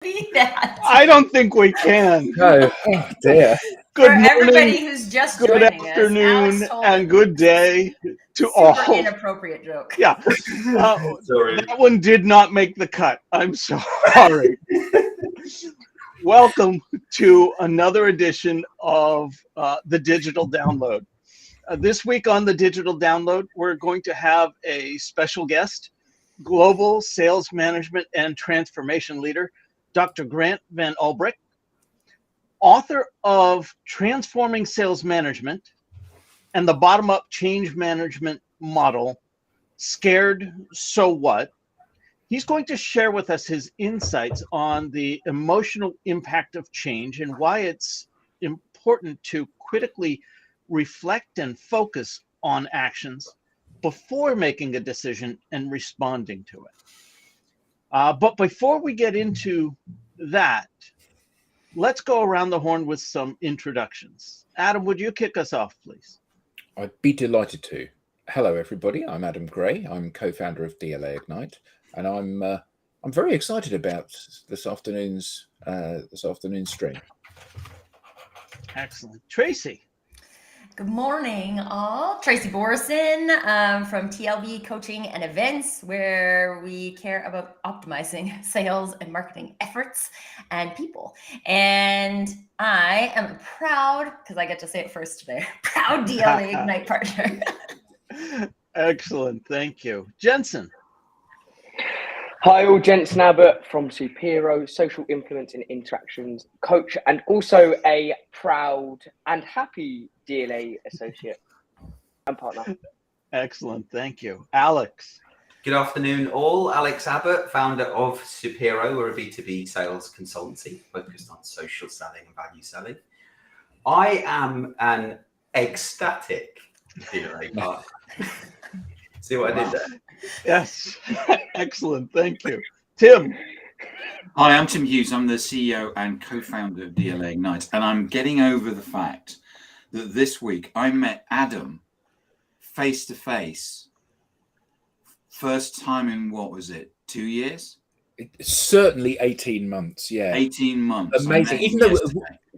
be that. I don't think we can. No, oh dear. Good For everybody morning, who's just good joining us, afternoon, Alex told and it. good day to Super all. inappropriate joke. Yeah, Sorry. that one did not make the cut. I'm sorry. Welcome to another edition of the Digital Download. This week on the Digital Download, we're going to have a special guest, Global Sales Management and Transformation Leader, Dr. Grant Van Ulbrick, author of Transforming Sales Management and the Bottom-Up Change Management Model, Scared, So What? He's going to share with us his insights on the emotional impact of change and why it's important to critically reflect and focus on actions before making a decision and responding to it. But before we get into that, let's go around the horn with some introductions. Adam, would you kick us off, please? I'd be delighted to. Hello, everybody. I'm Adam Gray. I'm co-founder of DLA Ignite, and I'm very excited about this afternoon's stream. Excellent. Tracy. Good morning, all. Tracy Borison from TLB Coaching and Events, where we care about optimizing sales and marketing efforts and people. And I am proud, because I get to say it first today, proud DLA Ignite partner. Excellent. Thank you. Jensen. Hi, all. Jensen Abbott from Supero, social influence and interactions coach, and also a proud and happy DLA associate and partner. Excellent. Thank you. Alex. Good afternoon, all. Alex Abbott, founder of Supero. We're a B2B sales consultancy focused on social selling and value selling. I am an ecstatic DLA partner. See what I did there? Yes. Excellent. Thank you. Tim. Hi, I'm Tim Hughes. I'm the CEO and co-founder of DLA Ignite, and I'm getting over the fact that this week I met Adam face to face. First time in, what was it, 2 years? Certainly 18 months. Yeah, 18 months. amazing. Even though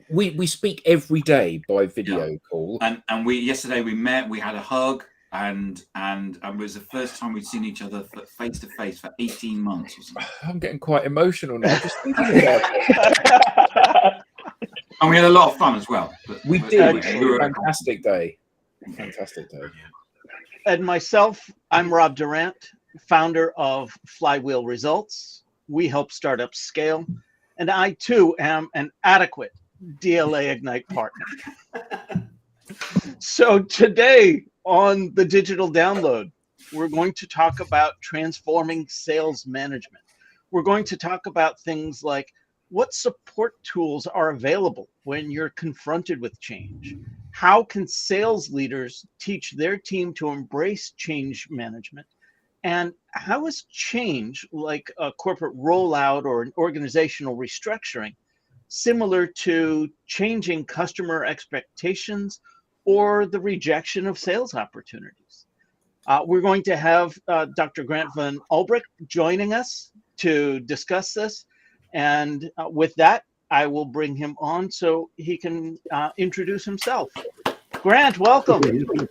we speak every day by video call, and we yesterday we met, we had a hug. And it was the first time we'd seen each other face to face for 18 months or something. I'm getting quite emotional now just thinking about it. And we had a lot of fun as well. We did. Fantastic day. Fantastic day. And myself, I'm Rob Durant, founder of Flywheel Results. We help startups scale. And I, too, am an adequate DLA Ignite partner. So today, on the Digital Download, we're going to talk about transforming sales management. We're going to talk about things like what support tools are available when you're confronted with change. How can sales leaders teach their team to embrace change management? And how is change, like a corporate rollout or an organizational restructuring, similar to changing customer expectations or the rejection of sales opportunities? We're going to have Dr. Grant Van Ulbrick joining us to discuss this. And with that, I will bring him on so he can introduce himself. Grant, welcome.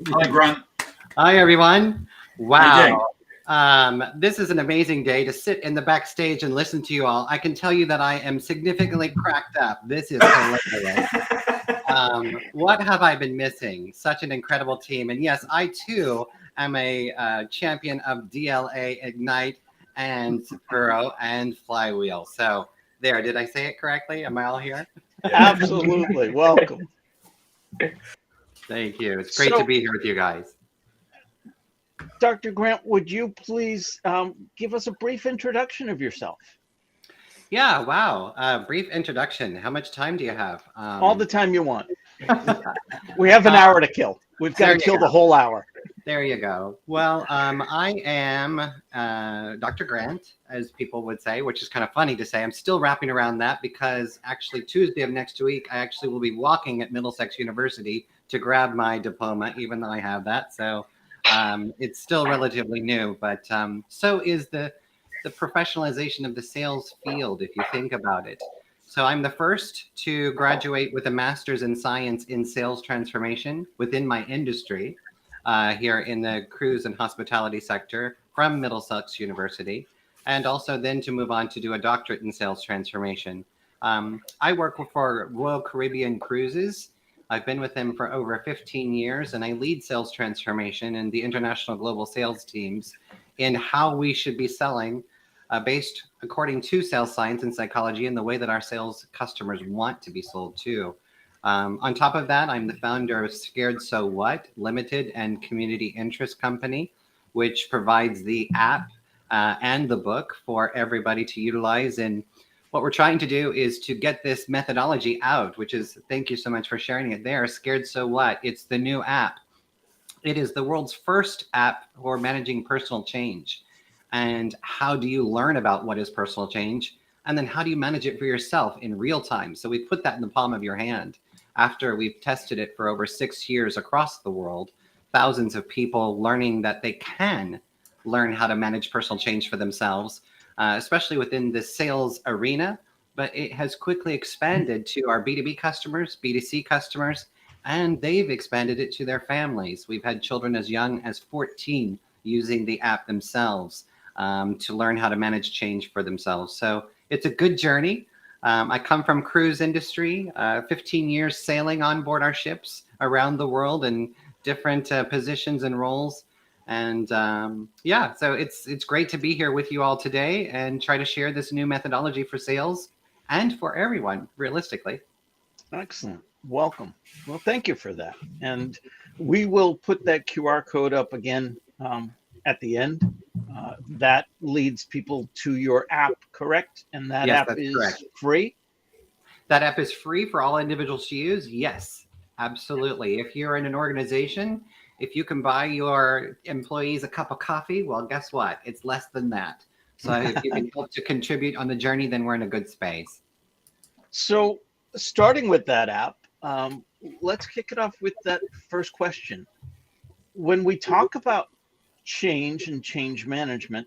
Hi, Grant. Hi, everyone. Wow. This is an amazing day to sit in the backstage and listen to you all. I can tell you that I am significantly cracked up. This is hilarious. What have I been missing? Such an incredible team. And yes, I too am a champion of DLA Ignite and Supero and Flywheel. So there, did I say it correctly? Am I all here? Absolutely. Welcome. Thank you. It's great to be here with you guys. Dr. Grant, would you please give us a brief introduction of yourself? Yeah, wow. Brief introduction. How much time do you have? All the time you want. We have an hour to kill. We've got to kill the whole hour. There you go. Well, I am Dr. Grant, as people would say, which is kind of funny to say. I'm still wrapping around that because actually Tuesday of next week, I actually will be walking at Middlesex University to grab my diploma, even though I have that. So it's still relatively new, but so is the the professionalization of the sales field, if you think about it. So I'm the first to graduate with a master's in science in sales transformation within my industry here in the cruise and hospitality sector from Middlesex University, and also then to move on to do a doctorate in sales transformation. I work for Royal Caribbean Cruises. I've been with them for over 15 years, and I lead sales transformation and the international global sales teams in how we should be selling based according to sales science and psychology and the way that our sales customers want to be sold to. On top of that, I'm the founder of Scared So What Limited and Community Interest Company, which provides the app and the book for everybody to utilize. And what we're trying to do is to get this methodology out, which is, thank you so much for sharing it there, Scared So What. It's the new app. It is the world's first app for managing personal change. And how do you learn about what is personal change? And then how do you manage it for yourself in real time? So we put that in the palm of your hand. After we've tested it for over 6 years across the world, thousands of people learning that they can learn how to manage personal change for themselves, especially within the sales arena. But it has quickly expanded to our B2B customers, B2C customers, and they've expanded it to their families. We've had children as young as 14 using the app themselves to learn how to manage change for themselves. So it's a good journey. I come from cruise industry, 15 years sailing on board our ships around the world in different positions and roles. And yeah, so it's great to be here with you all today and try to share this new methodology for sales and for everyone, realistically. Excellent. Welcome. Well, thank you for that. And we will put that QR code up again at the end. That leads people to your app, correct? And that Yes, app is correct. free? That app is free for all individuals to use? Yes, absolutely. If you're in an organization, if you can buy your employees a cup of coffee, well, guess what? It's less than that. So if you can help to contribute on the journey, then we're in a good space. So starting with that app, let's kick it off with that first question. When we talk about change and change management,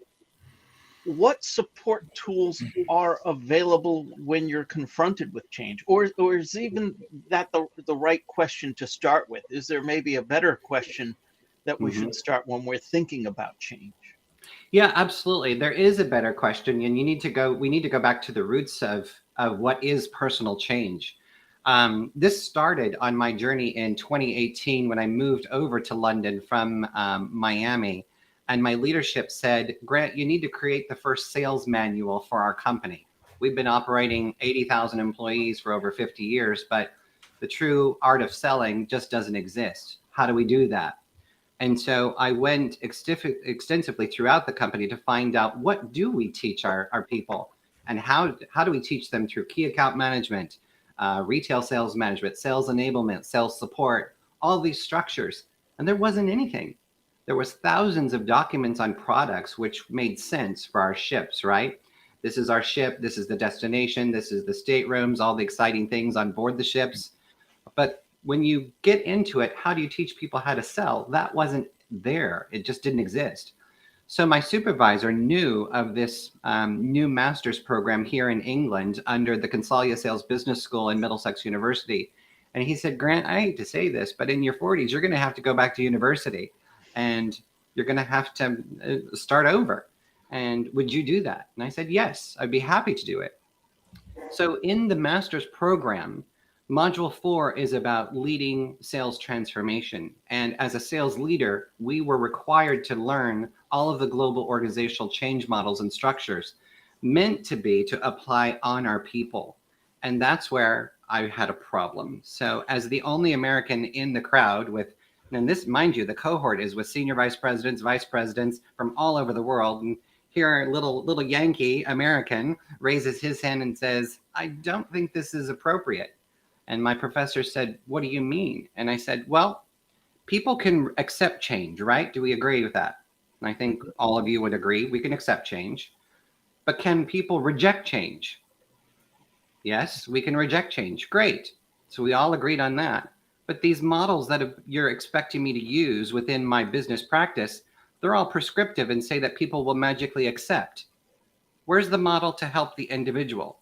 what support tools are available when you're confronted with change? Or is even that the right question to start with? Is there maybe a better question that we should start when we're thinking about change? Yeah, absolutely. There is a better question, and we need to go back to the roots of what is personal change. This started on my journey in 2018 when I moved over to London from Miami. And my leadership said, Grant, you need to create the first sales manual for our company. We've been operating 80,000 employees for over 50 years, but the true art of selling just doesn't exist. How do we do that? And so I went extensively throughout the company to find out, what do we teach our people? And how do we teach them through key account management, retail sales management, sales enablement, sales support, all these structures? And there wasn't anything. There was thousands of documents on products which made sense for our ships, right? This is our ship, this is the destination, this is the staterooms, all the exciting things on board the ships. But when you get into it, how do you teach people how to sell? That wasn't there. It just didn't exist. So my supervisor knew of this new master's program here in England under the Consalia Sales Business School in Middlesex University. And he said, Grant, I hate to say this, but in your 40s, you're going to have to go back to university. And you're going to have to start over. And would you do that? And I said, yes, I'd be happy to do it. So in the master's program, module 4 is about leading sales transformation. And as a sales leader, we were required to learn all of the global organizational change models and structures meant to be to apply on our people. And that's where I had a problem. So as the only American in the crowd with, and this, mind you, the cohort is with senior vice presidents, vice presidents from all over the world. And here, little Yankee American raises his hand and says, I don't think this is appropriate. And my professor said, what do you mean? And I said, well, people can accept change, right? Do we agree with that? And I think all of you would agree we can accept change. But can people reject change? Yes, we can reject change. Great. So we all agreed on that. But these models that you're expecting me to use within my business practice, they're all prescriptive and say that people will magically accept. Where's the model to help the individual?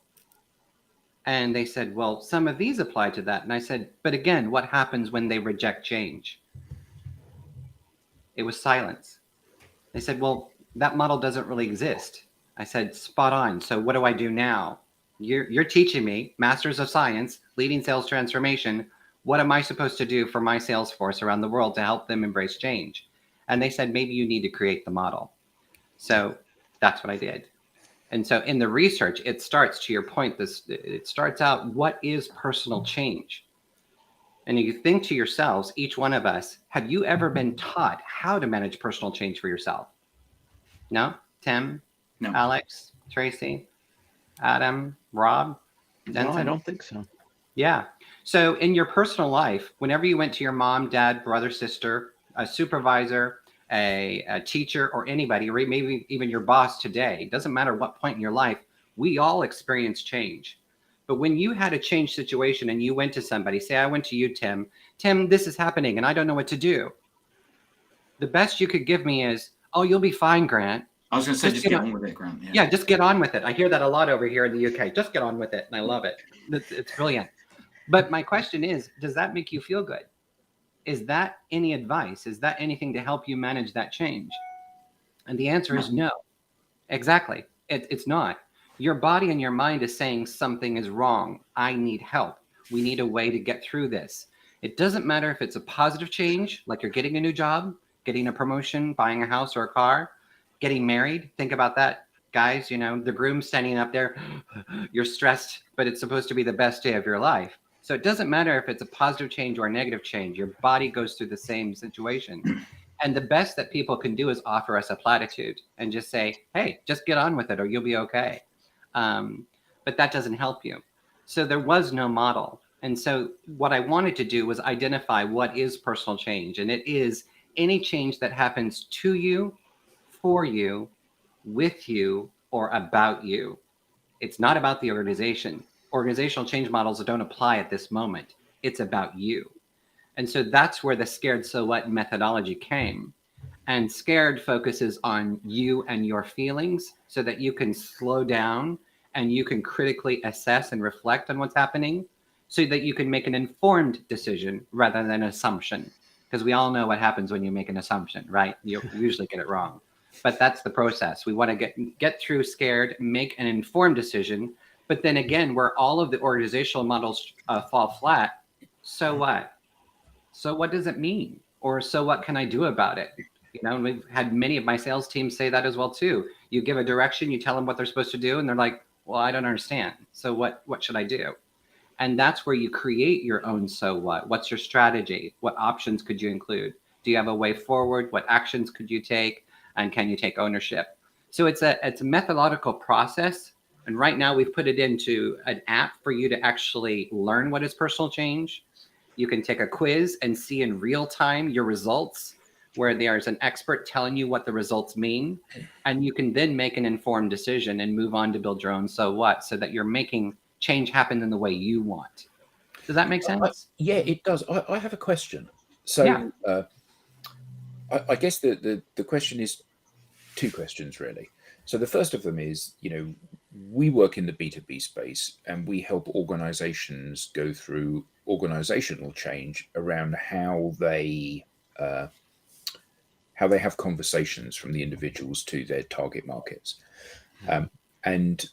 And they said, well, some of these apply to that. And I said, but again, what happens when they reject change? It was silence. They said, well, that model doesn't really exist. I said, spot on. So what do I do now? You're teaching me, Masters of Science, leading sales transformation. What am I supposed to do for my sales force around the world to help them embrace change? And they said, maybe you need to create the model. So that's what I did. And so in the research, it starts, to your point, it starts out, what is personal change? And you think to yourselves, each one of us, have you ever been taught how to manage personal change for yourself? No? Tim? No. Alex? Tracy? Adam? Rob? No, I Denton? don't think so. Yeah. So in your personal life, whenever you went to your mom, dad, brother, sister, a supervisor, a teacher, or anybody, or maybe even your boss today, doesn't matter what point in your life, we all experience change. But when you had a change situation and you went to somebody, say I went to you, Tim, this is happening and I don't know what to do. The best you could give me is, oh, you'll be fine, Grant. I was going to say, just get on with it, Grant. Yeah, just get on with it. I hear that a lot over here in the UK. Just get on with it. And I love it. It's brilliant. But my question is, does that make you feel good? Is that any advice? Is that anything to help you manage that change? And the answer is no. Exactly. It's not. Your body and your mind is saying something is wrong. I need help. We need a way to get through this. It doesn't matter if it's a positive change, like you're getting a new job, getting a promotion, buying a house or a car, getting married. Think about that. Guys, the groom standing up there, you're stressed, but it's supposed to be the best day of your life. So it doesn't matter if it's a positive change or a negative change. Your body goes through the same situation. And the best that people can do is offer us a platitude and just say, hey, just get on with it or you'll be okay. But that doesn't help you. So there was no model. And so what I wanted to do was identify what is personal change. And it is any change that happens to you, for you, with you, or about you. It's not about the organization. Organizational change models don't apply at this moment. It's about you. And so that's where the scared so what methodology came. And scared focuses on you and your feelings so that you can slow down and you can critically assess and reflect on what's happening so that you can make an informed decision rather than an assumption. Because we all know what happens when you make an assumption, right? You usually get it wrong. But that's the process. We want to get through scared, make an informed decision. But then again, where all of the organizational models fall flat, so what? So what does it mean? Or so what can I do about it? And we've had many of my sales teams say that as well too. You give a direction, you tell them what they're supposed to do, and they're like, well, I don't understand. So what should I do? And that's where you create your own so what. What's your strategy? What options could you include? Do you have a way forward? What actions could you take? And can you take ownership? So it's a methodological process. And right now we've put it into an app for you to actually learn what is personal change. You can take a quiz and see in real time your results, where there's an expert telling you what the results mean. And you can then make an informed decision and move on to build your own so what, so that you're making change happen in the way you want. Does that make sense? Yeah, it does. I have a question. So Yeah. I guess the question is two questions, really. So the first of them is, we work in the B2B space and we help organizations go through organizational change around how they have conversations from the individuals to their target markets. And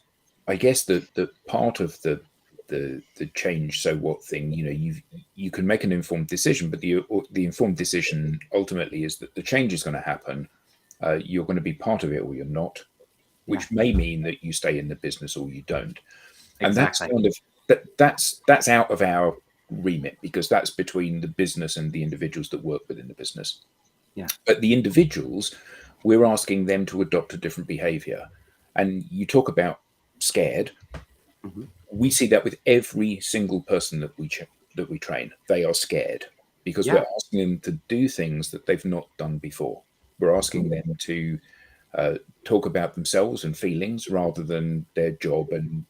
I guess the part of the change so what thing, you can make an informed decision, but the informed decision ultimately is that the change is going to happen. You're going to be part of it or you're not, which may mean that you stay in the business or you don't. And Exactly. that's kind of that's out of our remit, because that's between the business and the individuals that work within the business. Yeah. But the individuals, we're asking them to adopt a different behavior. And you talk about scared. Mm-hmm. We see that with every single person that we train. They are scared because we're asking them to do things that they've not done before. We're asking them to talk about themselves and feelings rather than their job and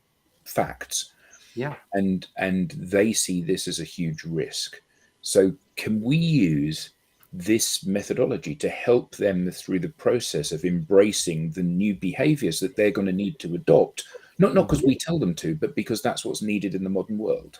facts. Yeah. And they see this as a huge risk. So can we use this methodology to help them through the process of embracing the new behaviors that they're going to need to adopt, not because we tell them to, but because that's what's needed in the modern world.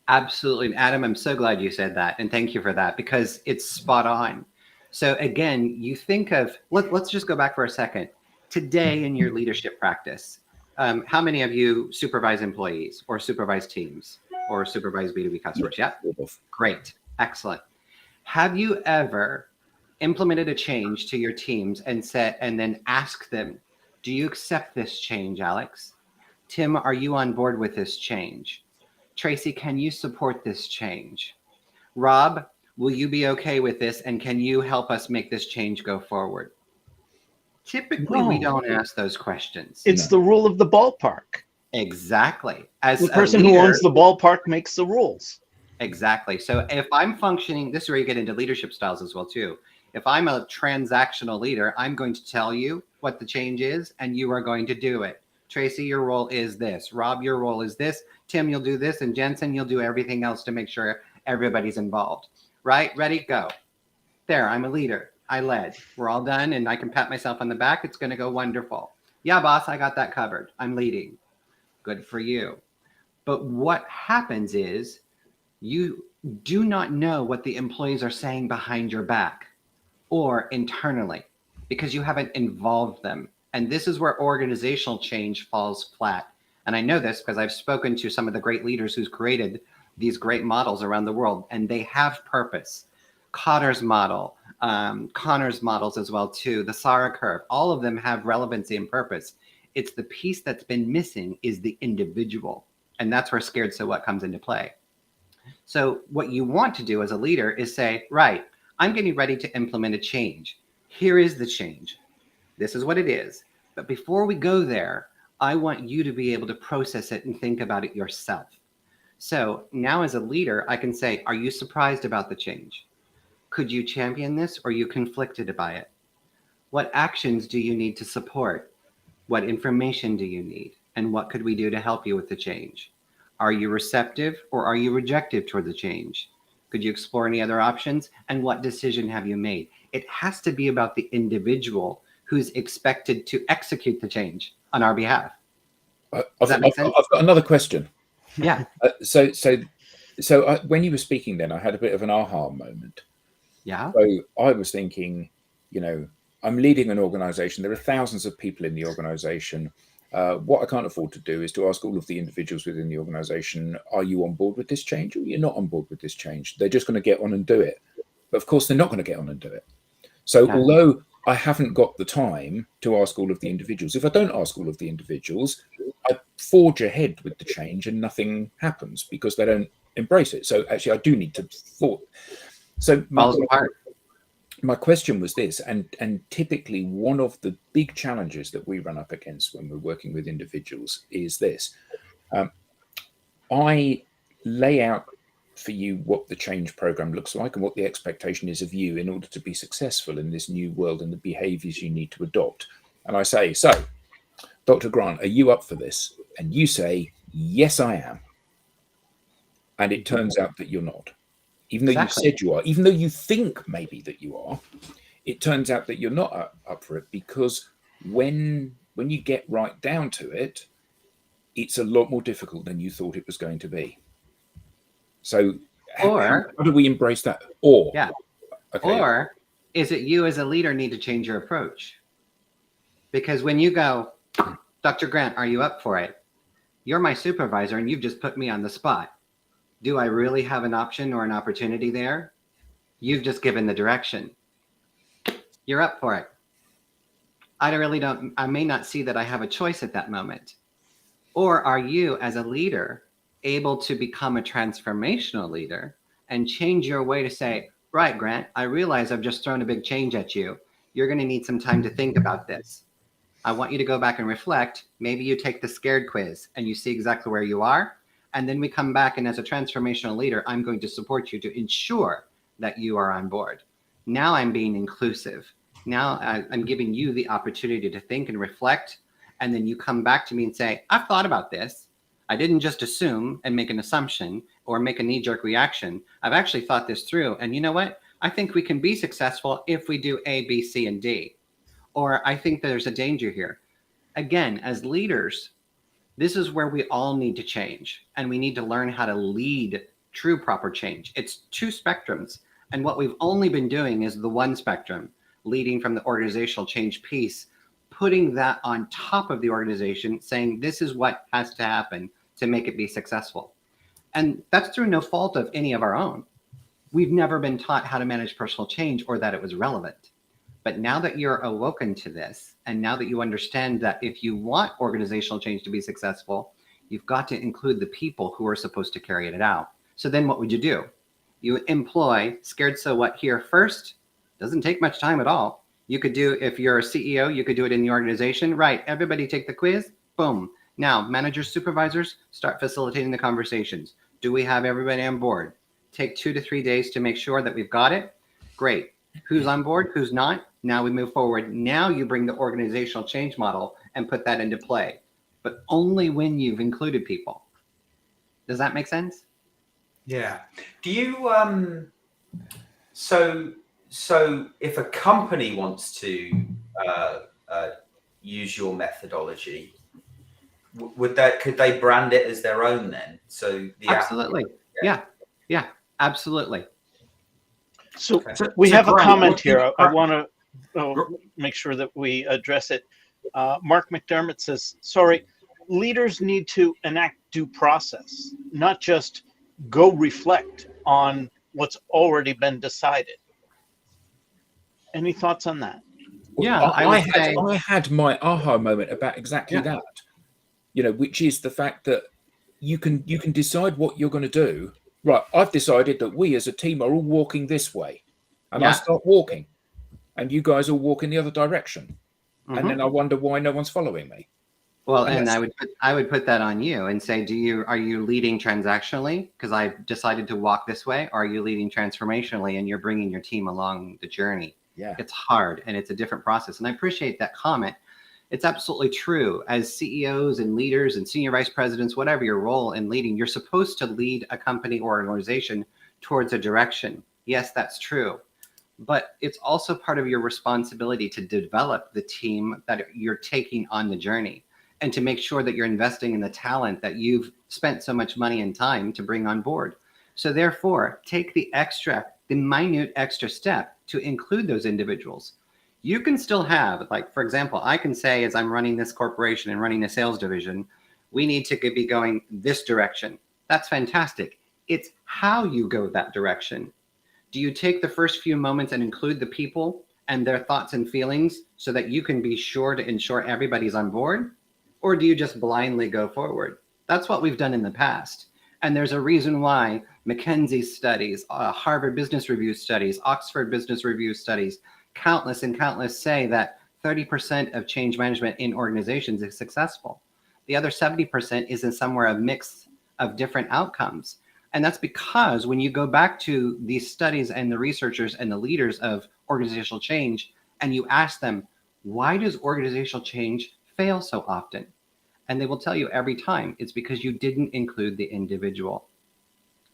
Absolutely. Adam, I'm so glad you said that. And thank you for that, because it's spot on. So again, you think of, let's just go back for a second. Today in your leadership practice, how many of you supervise employees or supervise teams or supervise B2B customers? Yeah. Great. Excellent. Have you ever implemented a change to your teams and then ask them, do you accept this change, Alex? Tim, are you on board with this change? Tracy, can you support this change? Rob, will you be okay with this? And can you help us make this change go forward? Typically, we don't ask those questions. It's the rule of the ballpark. Exactly. As the person who owns the ballpark makes the rules. Exactly. So if I'm functioning, this is where you get into leadership styles as well, too. If I'm a transactional leader, I'm going to tell you what the change is, and you are going to do it. Tracy, your role is this. Rob, your role is this. Tim, you'll do this. And Jensen, you'll do everything else to make sure everybody's involved. Right? Ready? Go. There, I'm a leader. I led. We're all done, and I can pat myself on the back. It's going to go wonderful. Yeah, boss, I got that covered. I'm leading. Good for you. But what happens is you do not know what the employees are saying behind your back or internally because you haven't involved them. And this is where organizational change falls flat. And I know this because I've spoken to some of the great leaders who's created these great models around the world, and they have purpose. Cotter's model, Connor's models as well too, the SARA curve, all of them have relevancy and purpose. It's the piece that's been missing is the individual. And that's where Scared So What comes into play. So what you want to do as a leader is say, right, I'm getting ready to implement a change. Here is the change. This is what it is. But before we go there, I want you to be able to process it and think about it yourself. So now as a leader, I can say, are you surprised about the change? Could you champion this, or are you conflicted by it? What actions do you need to support? What information do you need? And what could we do to help you with the change? Are you receptive or are you rejective toward the change? Could you explore any other options? And what decision have you made? It has to be about the individual who's expected to execute the change on our behalf. Does that make sense? I've got another question. Yeah. So when you were speaking then, I had a bit of an aha moment. Yeah. So I was thinking, I'm leading an organization. There are thousands of people in the organization. What I can't afford to do is to ask all of the individuals within the organization, are you on board with this change or you're not on board with this change? They're just going to get on and do it. But of course, they're not going to get on and do it. So although I haven't got the time to ask all of the individuals, if I don't ask all of the individuals, I forge ahead with the change and nothing happens because they don't embrace it. So actually, I do need to thought. So my question was this, and typically one of the big challenges that we run up against when we're working with individuals is this. I lay out for you what the change program looks like and what the expectation is of you in order to be successful in this new world and the behaviors you need to adopt. And I say, so, Dr. Grant, are you up for this? And you say, yes, I am. And it turns out that you're not. Even though you said you are, even though you think maybe that you are, it turns out that you're not up for it because when you get right down to it, it's a lot more difficult than you thought it was going to be. So how do we embrace that? Or is it you as a leader need to change your approach? Because when you go, Dr. Grant, are you up for it? You're my supervisor and you've just put me on the spot. Do I really have an option or an opportunity there? You've just given the direction. You're up for it. I may not see that I have a choice at that moment. Or are you as a leader able to become a transformational leader and change your way to say, right, Grant, I realize I've just thrown a big change at you. You're going to need some time to think about this. I want you to go back and reflect. Maybe you take the scared quiz and you see exactly where you are. And then we come back, and as a transformational leader, I'm going to support you to ensure that you are on board. Now I'm being inclusive. Now I'm giving you the opportunity to think and reflect. And then you come back to me and say, I've thought about this. I didn't just assume and make an assumption or make a knee-jerk reaction. I've actually thought this through. And you know what? I think we can be successful if we do A, B, C, and D. Or I think there's a danger here. Again, as leaders, this is where we all need to change, and we need to learn how to lead true proper change. It's two spectrums, and what we've only been doing is the one spectrum, leading from the organizational change piece, putting that on top of the organization, saying this is what has to happen to make it be successful. And that's through no fault of any of our own. We've never been taught how to manage personal change or that it was relevant. But now that you're awoken to this, and now that you understand that if you want organizational change to be successful, you've got to include the people who are supposed to carry it out. So then what would you do? You employ scared so what here first. Doesn't take much time at all. You could do, if you're a CEO, you could do it in the organization. Right, everybody take the quiz, boom. Now, managers, supervisors, start facilitating the conversations. Do we have everybody on board? Take 2 to 3 days to make sure that we've got it. Great. Who's on board? Who's not? Now we move forward. Now you bring the organizational change model and put that into play, but only when you've included people. Does that make sense? Yeah. Do you so if a company wants to use your methodology, could they brand it as their own then? So Absolutely. Yeah, absolutely. So Okay. we So have a Grant, comment what do here. you- I want to make sure that we address it. Mark McDermott says, sorry, leaders need to enact due process, not just go reflect on what's already been decided. Any thoughts on that? Yeah, I had my aha moment about exactly that. You know, which is the fact that you can decide what you're going to do. Right, I've decided that we as a team are all walking this way, and I start walking, and you guys all walk in the other direction, and then I wonder why no one's following me. Well, and I would put that on you and say, are you leading transactionally because I've decided to walk this way, or are you leading transformationally and you're bringing your team along the journey? Yeah, it's hard and it's a different process, and I appreciate that comment. It's absolutely true. As CEOs and leaders and senior vice presidents, whatever your role in leading, you're supposed to lead a company or an organization towards a direction. Yes, that's true. But it's also part of your responsibility to develop the team that you're taking on the journey, and to make sure that you're investing in the talent that you've spent so much money and time to bring on board. So therefore, take the minute extra step to include those individuals. You can still have, like, for example, I can say, as I'm running this corporation and running a sales division, we need to be going this direction. That's fantastic. It's how you go that direction. Do you take the first few moments and include the people and their thoughts and feelings so that you can be sure to ensure everybody's on board? Or do you just blindly go forward? That's what we've done in the past. And there's a reason why McKinsey's studies, Harvard Business Review studies, Oxford Business Review studies, countless say that 30% of change management in organizations is successful. The other 70% is in somewhere a mix of different outcomes. And that's because when you go back to these studies and the researchers and the leaders of organizational change, and you ask them, why does organizational change fail so often? And they will tell you every time, it's because you didn't include the individual.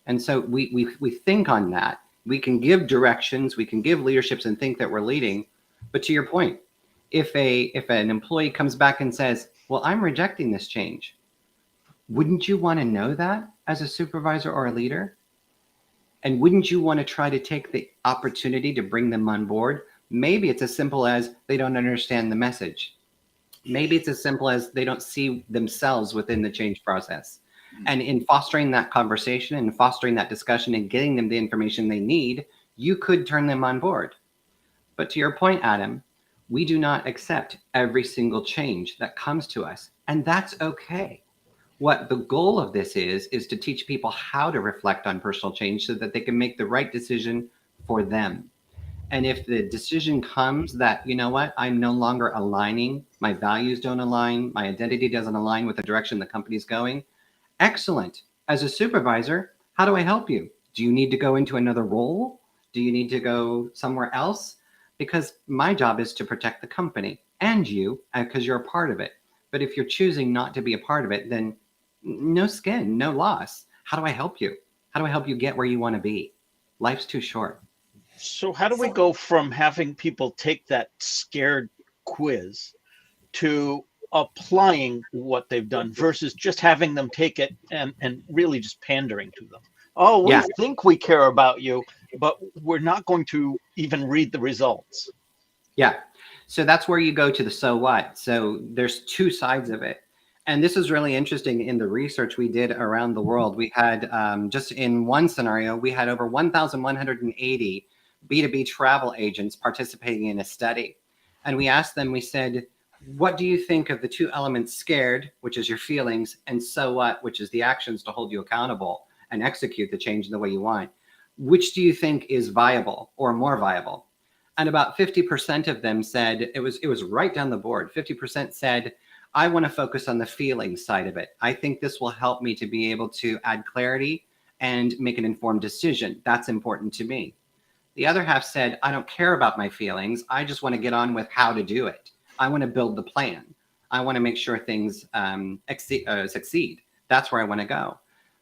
And so we think on that. We can give directions, we can give leaderships and think that we're leading. But to your point, if an employee comes back and says, well, I'm rejecting this change, wouldn't you want to know that as a supervisor or a leader? And wouldn't you want to try to take the opportunity to bring them on board? Maybe it's as simple as they don't understand the message. Maybe it's as simple as they don't see themselves within the change process. And in fostering that conversation and fostering that discussion and getting them the information they need, you could turn them on board. But to your point, Adam, we do not accept every single change that comes to us. And that's okay. What the goal of this is to teach people how to reflect on personal change so that they can make the right decision for them. And if the decision comes that, you know what, I'm no longer aligning, my values don't align, my identity doesn't align with the direction the company's going, excellent. As a supervisor, how do I help you? Do you need to go into another role? Do you need to go somewhere else? Because my job is to protect the company and you, because you're a part of it. But if you're choosing not to be a part of it, then no skin, no loss. How do I help you? How do I help you get where you want to be? Life's too short. So how do we go from having people take that scared quiz to applying what they've done versus just having them take it and really just pandering to them? Oh, we Yeah. think we care about you, but we're not going to even read the results. Yeah. So that's where you go to the so what. So there's two sides of it. And this is really interesting in the research we did around the world. We had just in one scenario, we had over 1,180 B2B travel agents participating in a study. And we asked them, we said, what do you think of the two elements scared, which is your feelings, and so what, which is the actions to hold you accountable and execute the change in the way you want? Which do you think is viable or more viable? And about 50% of them said, it was right down the board. 50% said, I want to focus on the feeling side of it. I think this will help me to be able to add clarity and make an informed decision. That's important to me. The other half said, I don't care about my feelings. I just want to get on with how to do it. I want to build the plan. I want to make sure things succeed. That's where I want to go.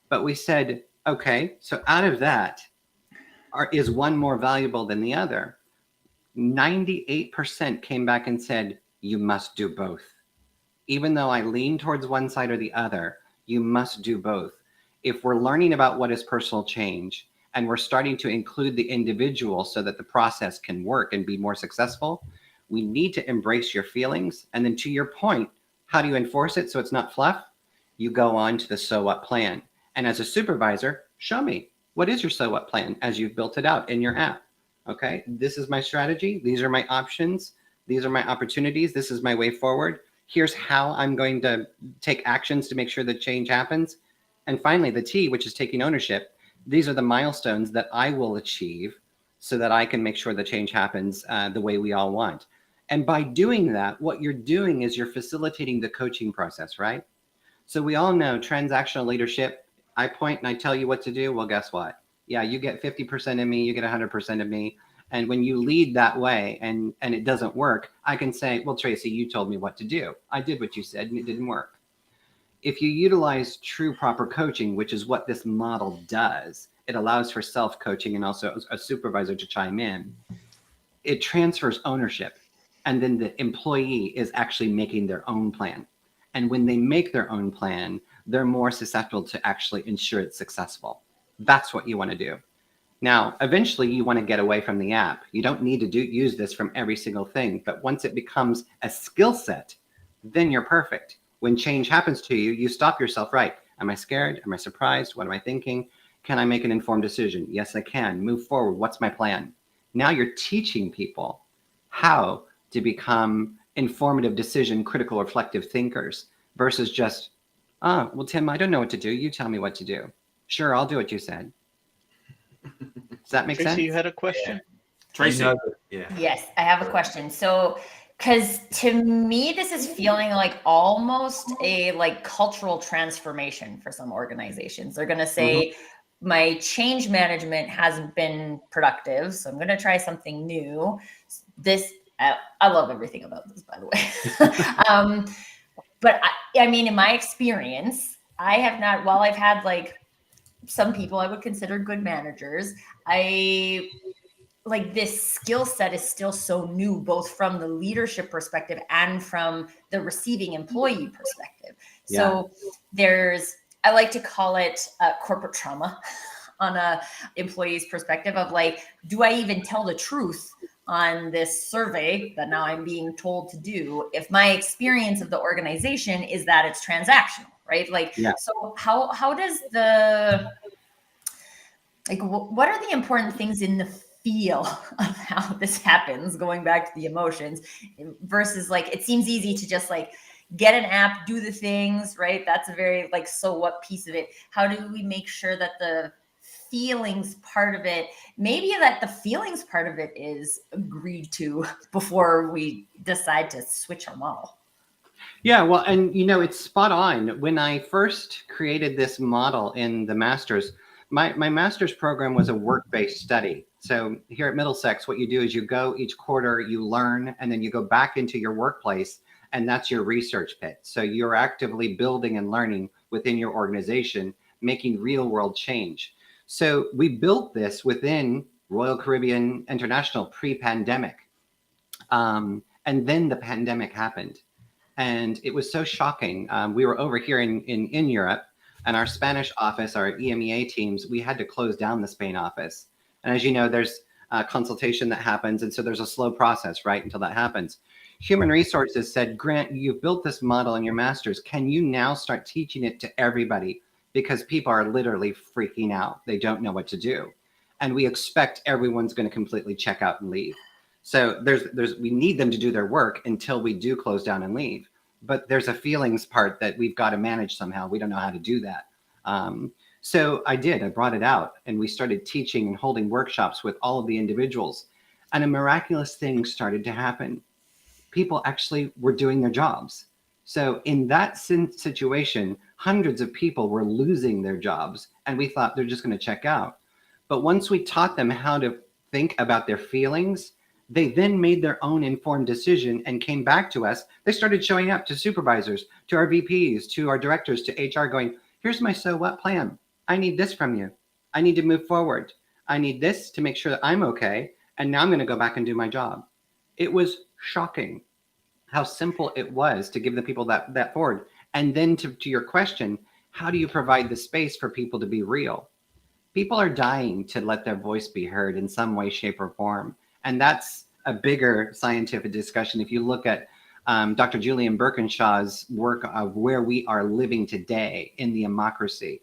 But we said, okay, so out of that, is one more valuable than the other? 98% came back and said, you must do both. Even though I lean towards one side or the other, you must do both. If we're learning about what is personal change and we're starting to include the individual so that the process can work and be more successful, we need to embrace your feelings. And then to your point, how do you enforce it so it's not fluff? You go on to the so what plan. And as a supervisor, show me, what is your so what plan as you've built it out in your app? Okay, this is my strategy. These are my options. These are my opportunities. This is my way forward. Here's how I'm going to take actions to make sure the change happens. And finally, the T, which is taking ownership. These are the milestones that I will achieve so that I can make sure the change happens the way we all want. And by doing that, what you're doing is you're facilitating the coaching process, right? So we all know transactional leadership. I point and I tell you what to do. Well, guess what? Yeah, you get 50% of me, you get 100% of me. And when you lead that way and it doesn't work, I can say, well, Tracy, you told me what to do. I did what you said and it didn't work. If you utilize true proper coaching, which is what this model does, it allows for self-coaching and also a supervisor to chime in. It transfers ownership. And then the employee is actually making their own plan. And when they make their own plan, they're more susceptible to actually ensure it's successful. That's what you want to do. Now, eventually you want to get away from the app. You don't need to use this from every single thing, but once it becomes a skill set, then you're perfect. When change happens to you, you stop yourself, right? Am I scared? Am I surprised? What am I thinking? Can I make an informed decision? Yes, I can. Move forward. What's my plan? Now you're teaching people how to become informative, decision, critical, reflective thinkers versus just, oh, well, Tim, I don't know what to do. You tell me what to do. Sure, I'll do what you said. Does that make Tracy, sense? you had a question? Tracy. Yeah. Yes, I have a question. So, because to me, this is feeling like almost a like cultural transformation for some organizations. They're going to say, my change management hasn't been productive, so I'm going to try something new. This, I love everything about this, by the way. But I mean, in my experience, I have not, while I've had like some people I would consider good managers, I like this skill set is still so new, both from the leadership perspective and from the receiving employee perspective. So I like to call it corporate trauma on a employee's perspective of like, do I even tell the truth on this survey that now I'm being told to do if my experience of the organization is that it's transactional, right? Like, so how does what are the important things in the feel of how this happens, going back to the emotions versus like, it seems easy to just like get an app, do the things, right? That's a very like, so what piece of it. How do we make sure that the feelings part of it, maybe that the feelings part of it is agreed to before we decide to switch our model? Yeah, well, and you know, it's spot on. When I first created this model in the master's, my master's program was a work-based study. So here at Middlesex, what you do is you go each quarter, you learn, and then you go back into your workplace, and that's your research pit. So you're actively building and learning within your organization, making real world change. So we built this within Royal Caribbean International pre-pandemic. And then the pandemic happened. And it was so shocking. We were over here in Europe, and our Spanish office, our EMEA teams, we had to close down the Spain office. And as you know, there's a consultation that happens. And so there's a slow process, right, until that happens. Human Resources said, Grant, you've built this model in your master's. Can you now start teaching it to everybody? Because people are literally freaking out. They don't know what to do. And we expect everyone's going to completely check out and leave. So we need them to do their work until we do close down and leave. But there's a feelings part that we've got to manage somehow. We don't know how to do that. So I brought it out, and we started teaching and holding workshops with all of the individuals. And a miraculous thing started to happen. People actually were doing their jobs. So in that situation, hundreds of people were losing their jobs, and we thought they're just going to check out. But once we taught them how to think about their feelings, they then made their own informed decision and came back to us. They started showing up to supervisors, to our VPs, to our directors, to HR going, here's my so what plan. I need this from you. I need to move forward. I need this to make sure that I'm okay. And now I'm going to go back and do my job. It was shocking how simple it was to give the people that forward. And then to your question, how do you provide the space for people to be real? People are dying to let their voice be heard in some way, shape, or form. And that's a bigger scientific discussion. If you look at Dr. Julian Birkinshaw's work of where we are living today in the democracy,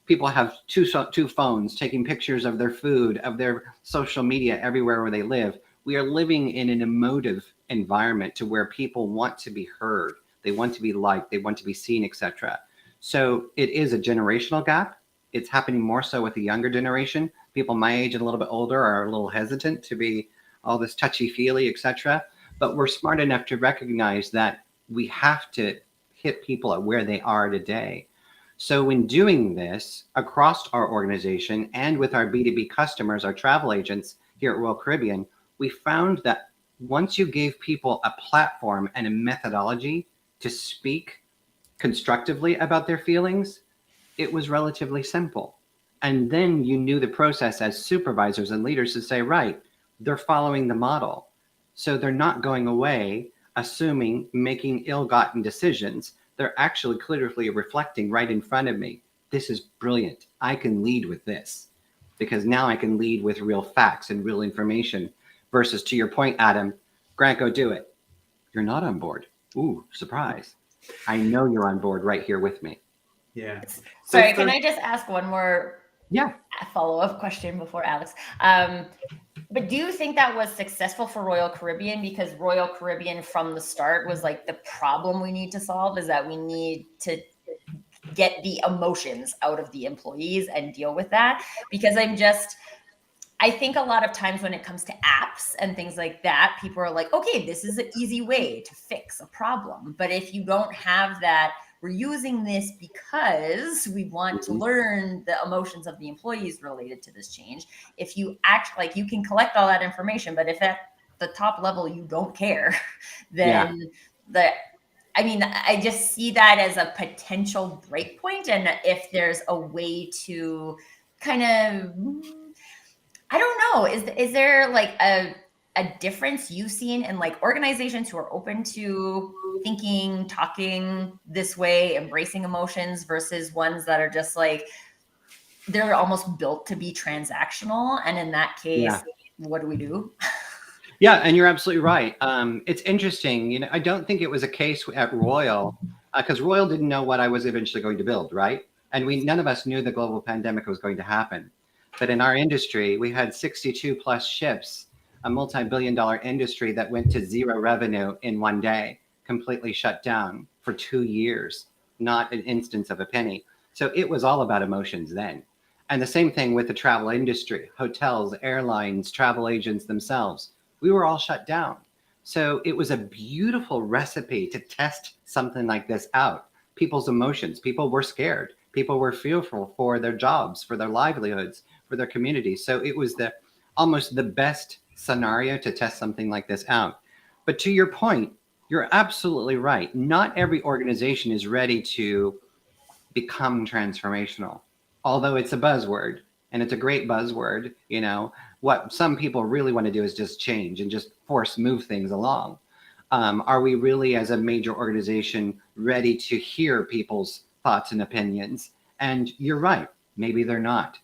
people have two phones taking pictures of their food, of their social media everywhere where they live. We are living in an emotive environment to where people want to be heard. They want to be liked. They want to be seen, etc. So it is a generational gap. It's happening more so with the younger generation. People my age and a little bit older are a little hesitant to be all this touchy-feely, etc. But we're smart enough to recognize that we have to hit people at where they are today. So in doing this across our organization and with our B2B customers, our travel agents here at Royal Caribbean, we found that once you gave people a platform and a methodology to speak constructively about their feelings, it was relatively simple. And then you knew the process as supervisors and leaders to say, right, they're following the model. So they're not going away, assuming, making ill-gotten decisions. They're actually clearly reflecting right in front of me. This is brilliant. I can lead with this because now I can lead with real facts and real information versus, to your point, Adam, Grant, go do it. You're not on board. Ooh, surprise. I know you're on board right here with me. Yeah. Sorry, can I just ask one more follow-up question before Alex? But do you think that was successful for Royal Caribbean? Because Royal Caribbean from the start was like the problem we need to solve is that we need to get the emotions out of the employees and deal with that. Because I think a lot of times when it comes to apps and things like that, people are like, okay, this is an easy way to fix a problem. But if you don't have that, we're using this because we want to learn the emotions of the employees related to this change. If you act like you can collect all that information, but if at the top level you don't care, then I just see that as a potential breakpoint. And if there's a way to kind of, I don't know, is there like a difference you've seen in like organizations who are open to thinking, talking this way, embracing emotions versus ones that are just like, they're almost built to be transactional? And in that case, what do we do? Yeah, and you're absolutely right. It's interesting. You know, I don't think it was a case at Royal because Royal didn't know what I was eventually going to build, right? And none of us knew the global pandemic was going to happen. But in our industry, we had 62 plus ships, a multi-billion-dollar industry that went to zero revenue in one day, completely shut down for 2 years, not an instance of a penny. So it was all about emotions then. And the same thing with the travel industry, hotels, airlines, travel agents themselves. We were all shut down. So it was a beautiful recipe to test something like this out. People's emotions, people were scared. People were fearful for their jobs, for their livelihoods, for their communities. So it was almost the best scenario to test something like this out. But to your point, you're absolutely right. Not every organization is ready to become transformational, although it's a buzzword. And it's a great buzzword. You know, what some people really want to do is just change and just move things along. Are we really, as a major organization, ready to hear people's thoughts and opinions? And you're right, maybe they're not.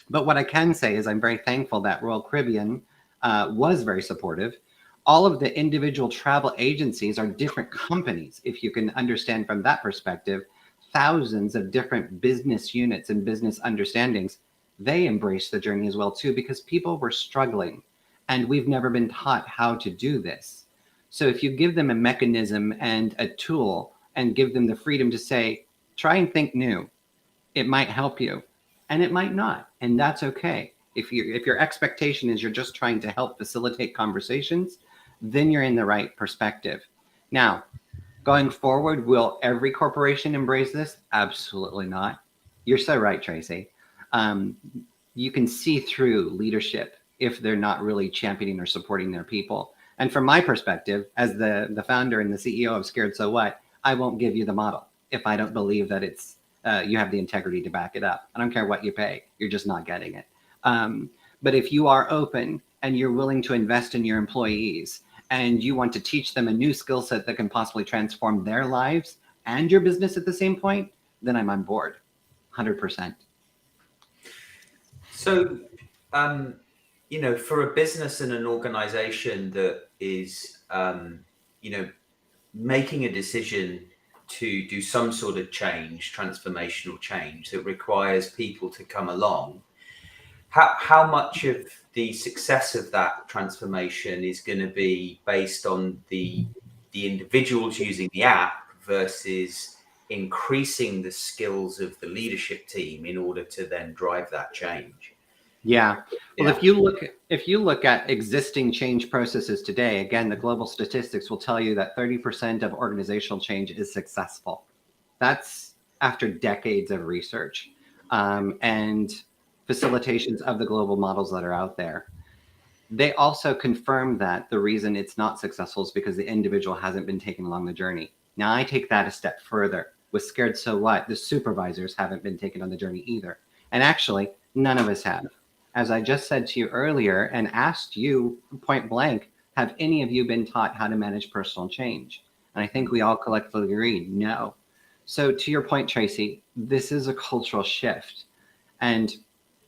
But what I can say is I'm very thankful that Royal Caribbean was very supportive. All of the individual travel agencies are different companies, if you can understand from that perspective. Thousands of different business units and business understandings, they embrace the journey as well too, because people were struggling and we've never been taught how to do this. So if you give them a mechanism and a tool and give them the freedom to say, try and think new, it might help you and it might not. And that's okay. If your expectation is you're just trying to help facilitate conversations, then you're in the right perspective. Now, going forward, will every corporation embrace this? Absolutely not. You're so right, Tracy. You can see through leadership if they're not really championing or supporting their people. And from my perspective, as the founder and the CEO of Scared So What, I won't give you the model if I don't believe that it's you have the integrity to back it up. I don't care what you pay, you're just not getting it. But if you are open and you're willing to invest in your employees and you want to teach them a new skill set that can possibly transform their lives and your business at the same point, then I'm on board, 100%. So, you know, for a business and an organization that is, you know, making a decision to do some sort of change, transformational change that requires people to come along, how much of the success of that transformation is going to be based on the individuals using the app versus increasing the skills of the leadership team in order to then drive that change? Yeah. Well, if you look at existing change processes today, again, the global statistics will tell you that 30% of organizational change is successful. That's after decades of research and facilitations of the global models that are out there. They also confirm that the reason it's not successful is because the individual hasn't been taken along the journey. Now, I take that a step further. With Scared So What, the supervisors haven't been taken on the journey either. And actually, none of us have. As I just said to you earlier and asked you point blank, have any of you been taught how to manage personal change? And I think we all collectively agree, no. So to your point, Tracy, this is a cultural shift. And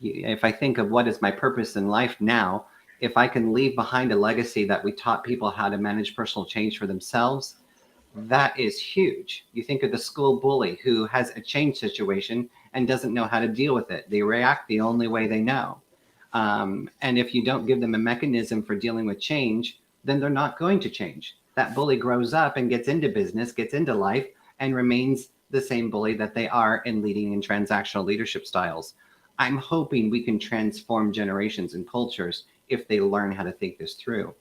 if I think of what is my purpose in life now, if I can leave behind a legacy that we taught people how to manage personal change for themselves, that is huge. You think of the school bully who has a change situation and doesn't know how to deal with it. They react the only way they know. And if you don't give them a mechanism for dealing with change, then they're not going to change. That bully grows up and gets into business, gets into life, and remains the same bully that they are in leading in transactional leadership styles. I'm hoping we can transform generations and cultures if they learn how to think this through.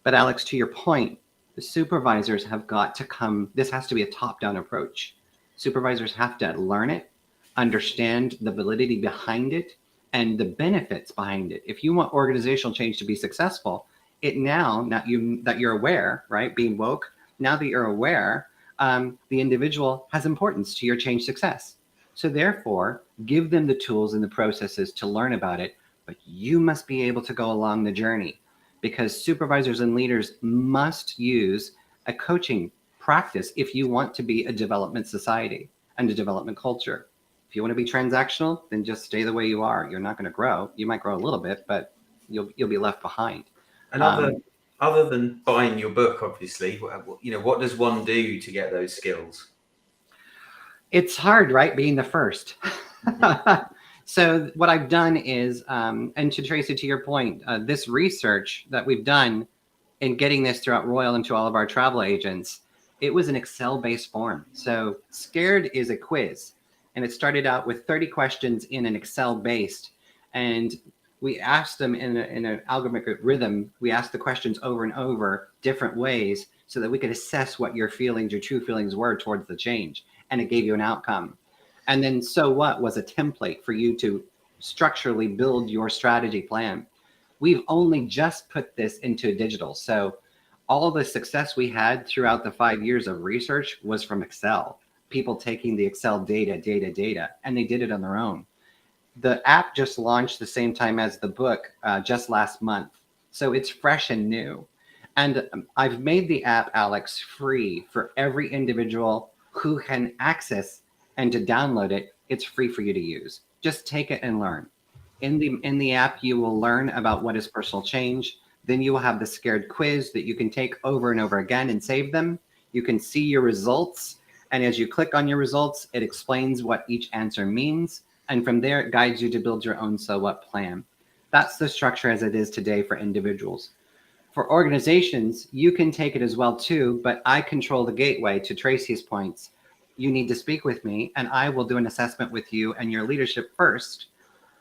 But Alex, to your point, the supervisors have got to come, this has to be a top-down approach. Supervisors have to learn it, understand the validity behind it, and the benefits behind it. If you want organizational change to be successful, that you're aware, right? Being woke, now that you're aware, the individual has importance to your change success. So therefore, give them the tools and the processes to learn about it, but you must be able to go along the journey, because supervisors and leaders must use a coaching practice if you want to be a development society and a development culture. If you want to be transactional, then just stay the way you are. You're not going to grow. You might grow a little bit, but you'll be left behind. And other than buying your book, obviously, you know, what does one do to get those skills? It's hard, right? Being the first. So what I've done is, and to Tracy, to your point, this research that we've done in getting this throughout Royal and to all of our travel agents, it was an Excel-based form. So Scared is a quiz. And it started out with 30 questions in an Excel-based. And we asked them in an algorithmic rhythm. We asked the questions over and over, different ways, so that we could assess what your feelings, your true feelings were towards the change. And it gave you an outcome. And then So What was a template for you to structurally build your strategy plan. We've only just put this into digital. So all the success we had throughout the 5 years of research was from Excel. People taking the Excel data, and they did it on their own. The app just launched the same time as the book just last month. So it's fresh and new. And I've made the app, Alex, free for every individual who can access and to download it. It's free for you to use. Just take it and learn. In the app, you will learn about what is personal change. Then you will have the scared quiz that you can take over and over again and save them. You can see your results. And as you click on your results, it explains what each answer means. And from there, it guides you to build your own so what plan. That's the structure as it is today for individuals. For organizations, you can take it as well too, but I control the gateway to Tracy's points. You need to speak with me and I will do an assessment with you and your leadership first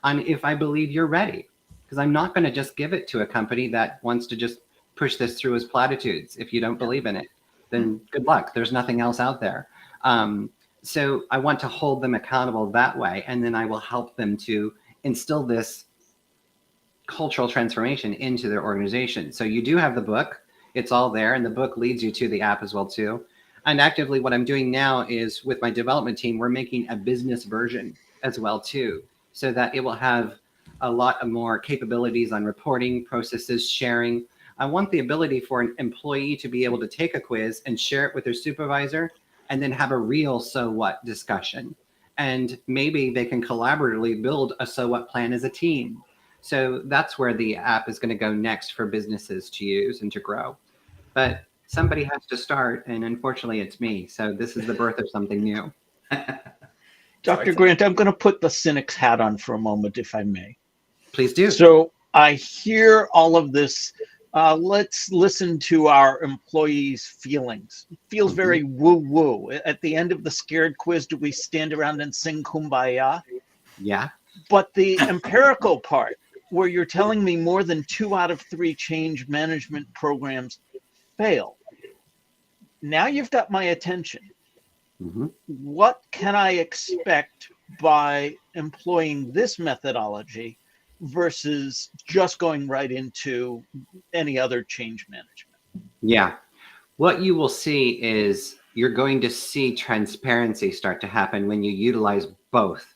on if I believe you're ready. Because I'm not going to just give it to a company that wants to just push this through as platitudes. If you don't believe in it, then good luck. There's nothing else out there. So I want to hold them accountable that way. And then I will help them to instill this cultural transformation into their organization. So you do have the book. It's all there. And the book leads you to the app as well too. And actively what I'm doing now is with my development team, we're making a business version as well too, so that it will have a lot of more capabilities on reporting, processes, sharing. I want the ability for an employee to be able to take a quiz and share it with their supervisor and then have a real so what discussion. And maybe they can collaboratively build a so what plan as a team. So that's where the app is going to go next for businesses to use and to grow. But somebody has to start, and unfortunately it's me. So this is the birth of something new. Dr. Grant, I'm going to put the cynic's hat on for a moment, if I may. Please do. So I hear all of this. Let's listen to our employees' feelings. It feels very woo-woo. At the end of the scared quiz, do we stand around and sing Kumbaya? Yeah. But the empirical part, where you're telling me more than 2 out of 3 change management programs fail, now you've got my attention. What can I expect by employing this methodology versus just going right into any other change management? Yeah. What you will see is you're going to see transparency start to happen when you utilize both.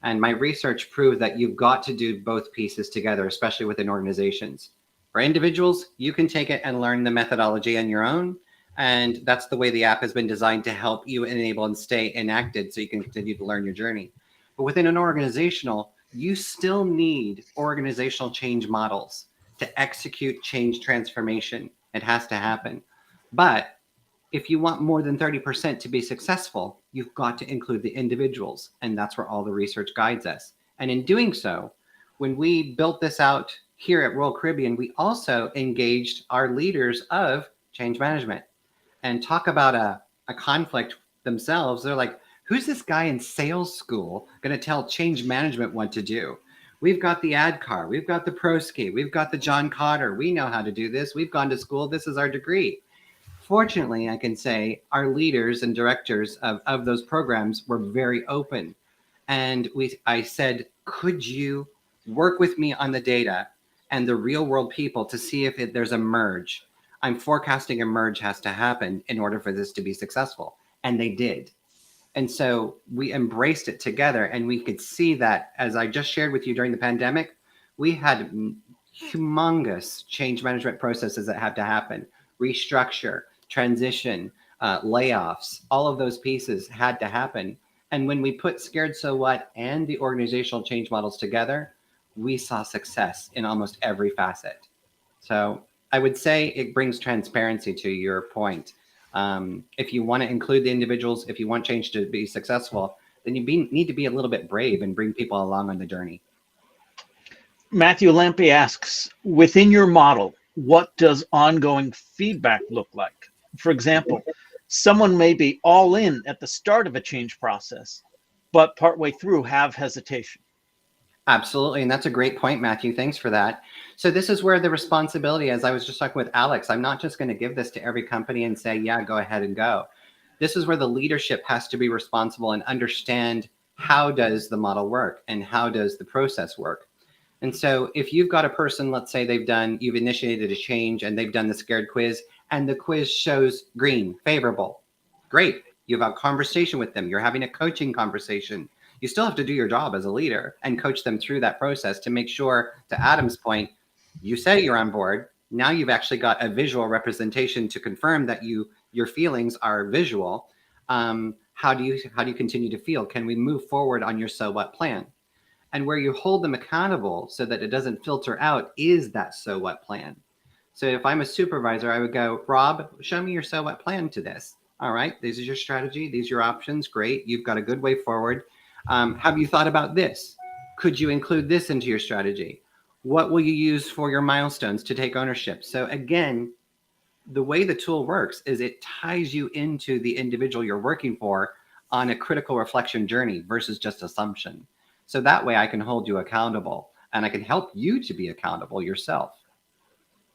And my research proved that you've got to do both pieces together, especially within organizations. For individuals, you can take it and learn the methodology on your own. And that's the way the app has been designed to help you enable and stay enacted so you can continue to learn your journey. But within an organizational, you still need organizational change models to execute change transformation. It has to happen. But if you want more than 30% to be successful, you've got to include the individuals. And that's where all the research guides us. And in doing so, when we built this out here at Royal Caribbean, we also engaged our leaders of change management. And talk about a conflict themselves. They're like, who's this guy in sales school going to tell change management what to do? We've got the ad car. We've got the pro ski. We've got the John Cotter. We know how to do this. We've gone to school. This is our degree. Fortunately, I can say our leaders and directors of those programs were very open. And I said, could you work with me on the data and the real world people to see if there's a merge? I'm forecasting a merge has to happen in order for this to be successful. And they did. And so we embraced it together. And we could see that, as I just shared with you during the pandemic, we had humongous change management processes that had to happen. Restructure, transition, layoffs, all of those pieces had to happen. And when we put Scared So What and the organizational change models together, we saw success in almost every facet. So I would say it brings transparency to your point. If you want to include the individuals, if you want change to be successful, then you need to be a little bit brave and bring people along on the journey. Matthew Lampy asks, within your model, what does ongoing feedback look like? For example, someone may be all in at the start of a change process, but partway through have hesitation. Absolutely. And that's a great point, Matthew. Thanks for that. So this is where the responsibility, as I was just talking with Alex, I'm not just going to give this to every company and say, yeah, go ahead and go. This is where the leadership has to be responsible and understand how does the model work and how does the process work. And so if you've got a person, let's say you've initiated a change and they've done the scared quiz and the quiz shows green, favorable, great. You have a conversation with them. You're having a coaching conversation. You still have to do your job as a leader and coach them through that process to make sure, to Adam's point, you say you're on board. Now you've actually got a visual representation to confirm that your feelings are visual. How do you continue to feel? Can we move forward on your so what plan? And where you hold them accountable so that it doesn't filter out is that so what plan. So if I'm a supervisor, I would go, Rob, show me your so what plan to this. All right, this is your strategy. These are your options. Great. You've got a good way forward. Have you thought about this? Could you include this into your strategy? What will you use for your milestones to take ownership? So again, the way the tool works is it ties you into the individual you're working for on a critical reflection journey versus just assumption. So that way I can hold you accountable and I can help you to be accountable yourself.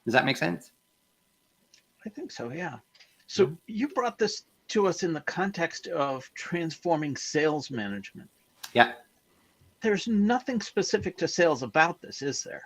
Does that make sense? I think so, yeah. So you brought this to us in the context of transforming sales management. Yeah. There's nothing specific to sales about this, is there?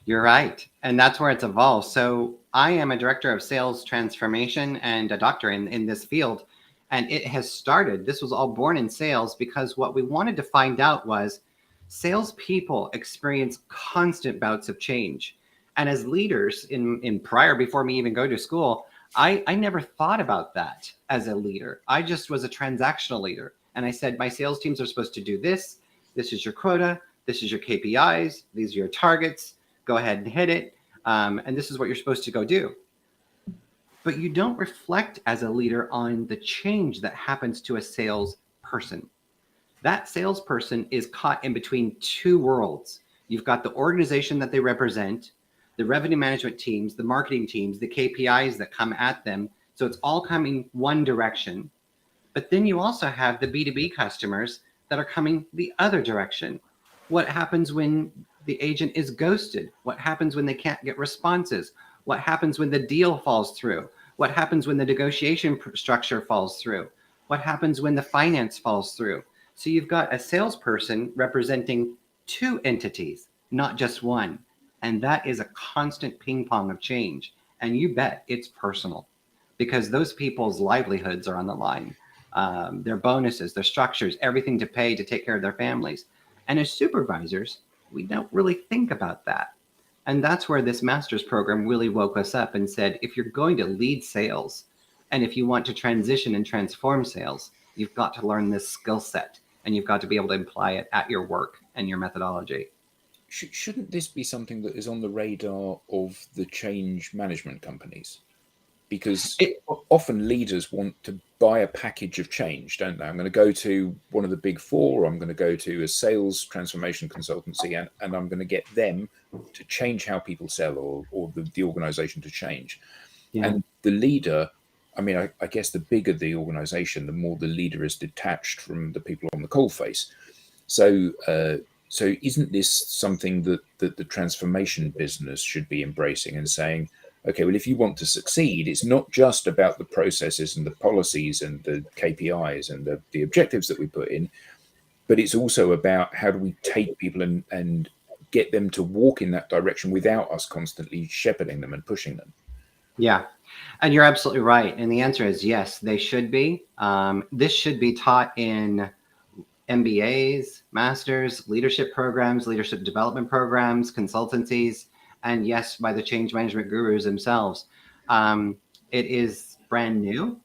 You're right. And that's where it's evolved. So I am a director of sales transformation and a doctor in this field. And it has started, this was all born in sales because what we wanted to find out was salespeople experience constant bouts of change. And as leaders in prior, before me even go to school, I never thought about that as a leader. I just was a transactional leader. And I said, my sales teams are supposed to do this. This is your quota. This is your KPIs. These are your targets. Go ahead and hit it. And this is what you're supposed to go do. But you don't reflect as a leader on the change that happens to a salesperson. That salesperson is caught in between two worlds. You've got the organization that they represent, the revenue management teams, the marketing teams, the KPIs that come at them. So it's all coming one direction. But then you also have the B2B customers that are coming the other direction. What happens when the agent is ghosted? What happens when they can't get responses? What happens when the deal falls through? What happens when the negotiation structure falls through? What happens when the finance falls through? So you've got a salesperson representing two entities, not just one. And that is a constant ping pong of change. And you bet it's personal because those people's livelihoods are on the line. Their bonuses, their structures, everything to pay to take care of their families. And as supervisors, we don't really think about that. And that's where this master's program really woke us up and said, if you're going to lead sales, and if you want to transition and transform sales, you've got to learn this skill set and you've got to be able to apply it at your work and your methodology. Shouldn't this be something that is on the radar of the change management companies? Because often leaders want to buy a package of change, don't they? I'm going to go to one of the big four, or I'm going to go to a sales transformation consultancy, and I'm going to get them to change how people sell or the organization to change. Yeah. And the leader, I mean, I guess the bigger the organization, the more the leader is detached from the people on the coalface. So isn't this something that the transformation business should be embracing and saying, okay, well, if you want to succeed, it's not just about the processes and the policies and the KPIs and the objectives that we put in, but it's also about how do we take people and get them to walk in that direction without us constantly shepherding them and pushing them. Yeah, and you're absolutely right. And the answer is yes, they should be. This should be taught in MBAs, masters, leadership programs, leadership development programs, consultancies, and yes, by the change management gurus themselves. It is brand new.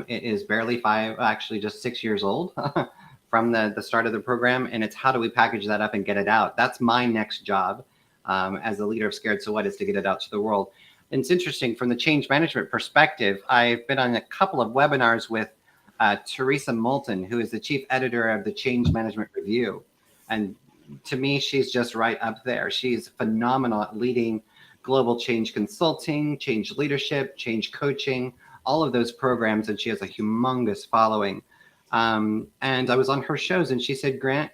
It is barely just 6 years old from the start of the program. And it's how do we package that up and get it out? That's my next job as the leader of Scared So What, is to get it out to the world. And it's interesting from the change management perspective. I've been on a couple of webinars with Teresa Moulton, who is the chief editor of the Change Management Review. And to me, she's just right up there. She's phenomenal at leading global change consulting, change leadership, change coaching, all of those programs. And she has a humongous following. And I was on her shows and she said, Grant,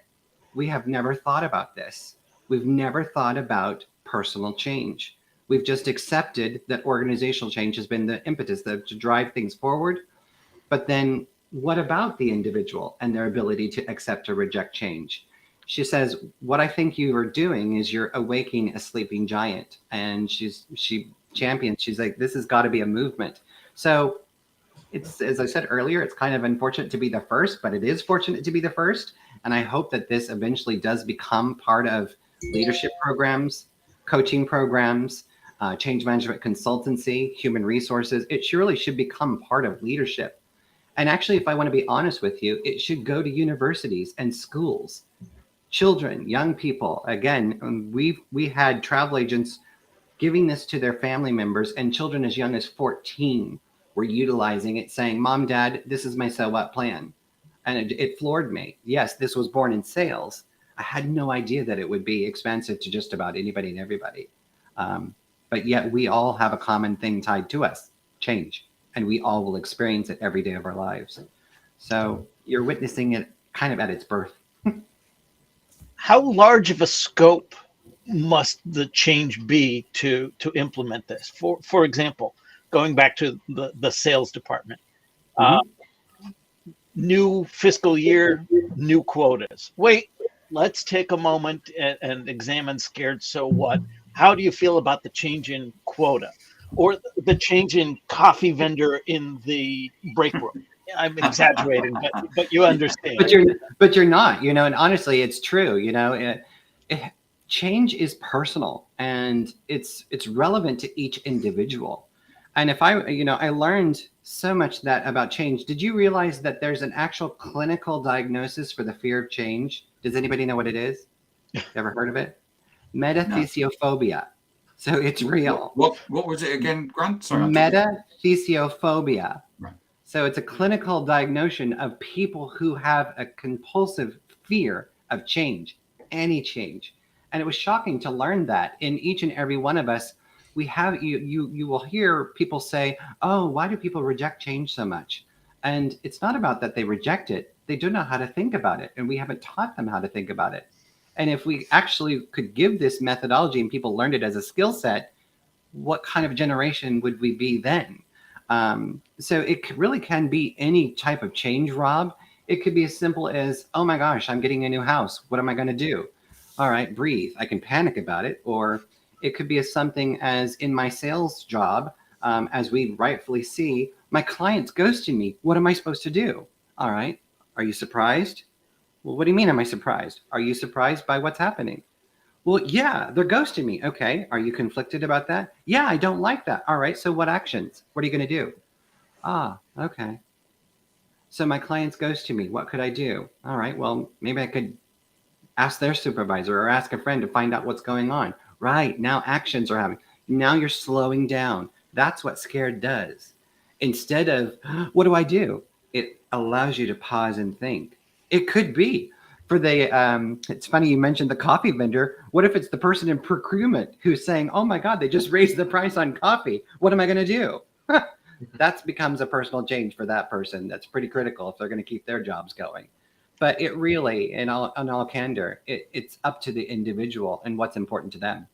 we have never thought about this. We've never thought about personal change. We've just accepted that organizational change has been the impetus to drive things forward. But then what about the individual and their ability to accept or reject change? She says, what I think you are doing is you're awakening a sleeping giant. And she champions, she's like, this has got to be a movement. So it's, as I said earlier, it's kind of unfortunate to be the first, but it is fortunate to be the first. And I hope that this eventually does become part of leadership programs, coaching programs, change management consultancy, human resources. It surely should become part of leadership. And actually, if I want to be honest with you, it should go to universities and schools. Children, young people. Again, we had travel agents giving this to their family members, and children as young as 14 were utilizing it, saying, Mom, Dad, this is my so what plan. And it floored me. Yes, this was born in sales. I had no idea that it would be expansive to just about anybody and everybody. But yet we all have a common thing tied to us, change. And we all will experience it every day of our lives. So you're witnessing it kind of at its birth. How large of a scope must the change be to implement this? For example, going back to the sales department, new fiscal year, new quotas. Wait, let's take a moment and examine scared so what. How do you feel about the change in quota or the change in coffee vendor in the break room? I'm exaggerating, but you understand. But you're not, and honestly, it's true. Change is personal and it's relevant to each individual. And if I learned so much that about change. Did you realize that there's an actual clinical diagnosis for the fear of change? Does anybody know what it is? Ever heard of it? Metathesiophobia. No. So it's real. What was it again, Grant? Sorry. Metathesiophobia. Right. So it's a clinical diagnosis of people who have a compulsive fear of change, any change. And it was shocking to learn that in each and every one of us, we have, you will hear people say, oh, why do people reject change so much? And it's not about that they reject it. They don't know how to think about it. And we haven't taught them how to think about it. And if we actually could give this methodology and people learned it as a skill set, what kind of generation would we be then? So it really can be any type of change, Rob. It could be as simple as, oh my gosh, I'm getting a new house. What am I going to do? All right, breathe. I can panic about it. Or it could be as something as in my sales job, as we rightfully see, my client's ghosting me. What am I supposed to do? All right. Are you surprised? Well, what do you mean, am I surprised? Are you surprised by what's happening? Well, yeah, they're ghosting me. Okay. Are you conflicted about that? Yeah, I don't like that. All right. So what actions? What are you going to do? Ah, okay. So my client's ghosting me. What could I do? All right. Well, maybe I could ask their supervisor or ask a friend to find out what's going on. Right. Now actions are happening. Now you're slowing down. That's what scared does. Instead of, what do I do? It allows you to pause and think. It could be for the, it's funny you mentioned the coffee vendor. What if it's the person in procurement who's saying, oh my God, they just raised the price on coffee. What am I going to do? That becomes a personal change for that person. That's pretty critical if they're going to keep their jobs going. But it really, in all candor, it's up to the individual and what's important to them.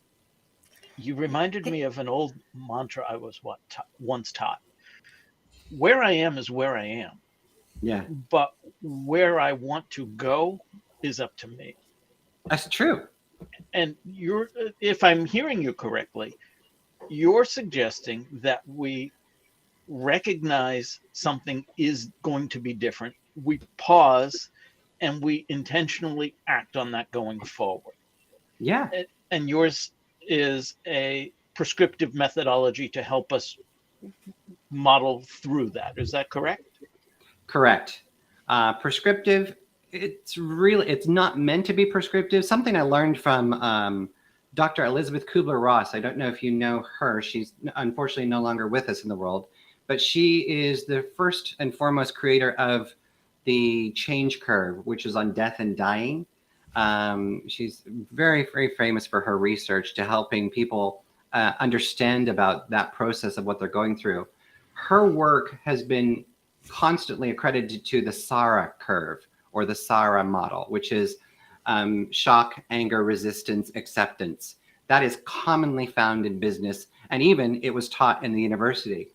You reminded me of an old mantra I was once taught. Where I am is where I am. Yeah. But where I want to go is up to me. That's true. And if I'm hearing you correctly, you're suggesting that we recognize something is going to be different. We pause and we intentionally act on that going forward. Yeah. And yours is a prescriptive methodology to help us model through that. Is that correct? Correct. Prescriptive, it's not meant to be prescriptive. Something I learned from Dr. Elizabeth Kubler-Ross. I don't know if you know her. She's unfortunately no longer with us in the world, but she is the first and foremost creator of the change curve, which is on death and dying. She's very, very famous for her research to helping people understand about that process of what they're going through. Her work has been constantly accredited to the SARA curve or the SARA model, which is shock, anger, resistance, acceptance. That is commonly found in business, and even it was taught in the university.